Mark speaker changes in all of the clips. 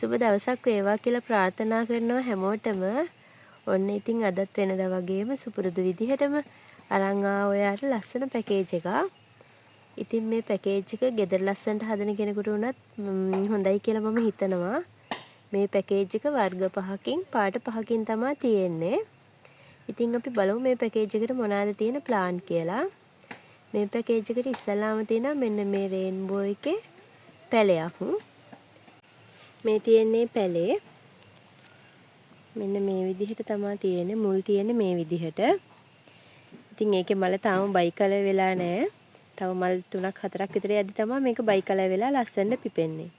Speaker 1: සුබ දවසක් වේවා කියලා ප්‍රාර්ථනා කරනවා හැමෝටම. ඔන්න ඉතින් අදත් වෙනදා වගේම සුපුරුදු විදිහටම අරන් ඔයාට ලස්සන පැකේජ් එකක්. ඉතින් මේ පැකේජ් එක ගෙදර ලස්සනට හදන කෙනෙකුට උනත් හොඳයි කියලා මම හිතනවා. මේ පැකේජ් එක වර්ග 5කින් පාට 5කින් තමයි තියෙන්නේ. ඉතින් අපි බලමු මේ පැකේජ් එකට මොනවාද තියෙන ප්ලාන් කියලා. මේ පැකේජ් එකට ඉස්සල්ලාම තියෙනවා මෙන්න මේ රේන්බෝ එකේ පැලයක්. මේ තියෙන්නේ පැලේ. මෙන්න මේ විදිහට තමයි තියෙන්නේ. මුල් තියෙන්නේ මේ විදිහට. ඉතින් ඒකේ මල තාම බයි කලර් වෙලා නැහැ. තව මල් 3ක් 4ක් විතර යද්දි තමයි මේක බයි කලර් වෙලා ලස්සනට පිපෙන්නේ.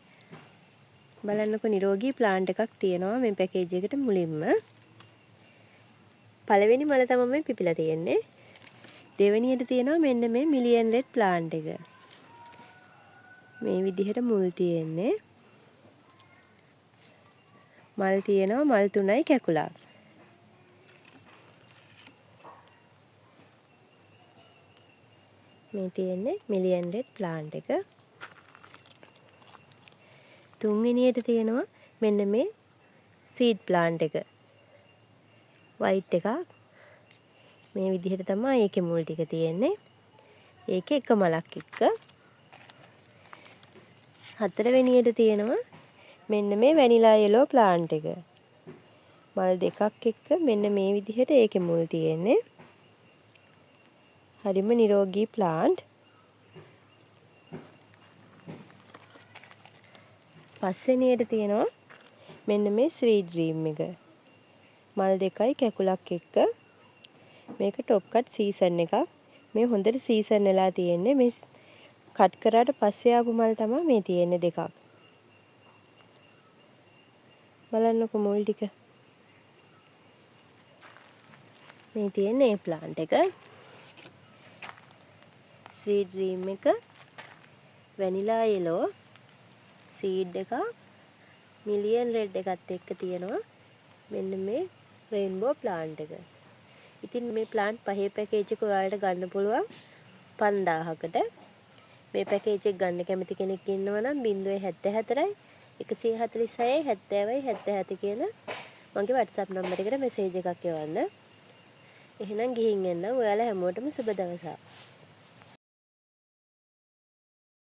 Speaker 1: බලන්නකො නිරෝගී ප්ලාන්ට් එකක් තියෙනවා මේ පැකේජ් එකට මුලින්ම. පළවෙනි මල තමයි මේ පිපිලා තියෙන්නේ. දෙවෙනියට තියෙනවා මෙන්න මේ මිලියන් රෙඩ් ප්ලාන්ට් එක. මේ විදිහට මුල් තියෙන්නේ. මල් තියෙනවා මල් 3යි කැකුලක්. මේ තියෙන්නේ මිලියන් රෙඩ් ප්ලාන්ට් එක. තුන්වෙනියට තියෙනවා මෙන්න මේ සීඩ් ප්ලාන්ට් එක. වයිට් එකක්. මේ විදිහට තමයි ඒකේ මුල් ටික තියෙන්නේ. ඒකේ එක මලක් එක්ක. හතරවෙනියට තියෙනවා මෙන්න මේ වැනිලා යෙලෝ ප්ලාන්ට් එක. මල් දෙකක් එක්ක මෙන්න මේ විදිහට ඒකේ මුල් තියෙන්නේ. හරිම නිරෝගී ප්ලාන්ට්. පස්වෙනියට තියෙනවා මෙන්න මේ ස්වීට් ඩ්‍රීම් එක. මල් දෙකයි කැකුලක් එක්ක. මේක টොප් කට් සීසන් එකක්. මේ හොඳට සීසන් වෙලා තියෙන්නේ. මේ කට් කරාට පස්සේ ආපු මල් තමයි මේ තියෙන්නේ දෙකක්. බලන්නකො මුල් ටික. මේ තියෙන්නේ ඒ ප්ලාන්ට් එක. ස්වීට් ඩ්‍රීම් එක, වැනිලා යෙලෝ, සීඩ් එකක්, මිලියන් රෙඩ් එකත් එක්ක තියෙනවා මෙන්න මේ රේන්බෝ ප්ලාන්ට් එක. ඉතින් මේ ප්ලාන්ට් පහේ පැකේජ් එක ඔයාලට ගන්න පුළුවන් 5000කට. මේ පැකේජ් එක ගන්න කැමති කෙනෙක් ඉන්නවා නම් 074යි 146යි 70යි 77 කියන මගේ WhatsApp නම්බර් එකට මෙසේජ් එකක් එවන්න. එහෙනම් ගිහින් එන්න. ඔයාලා හැමෝටම සුබ දවසක්.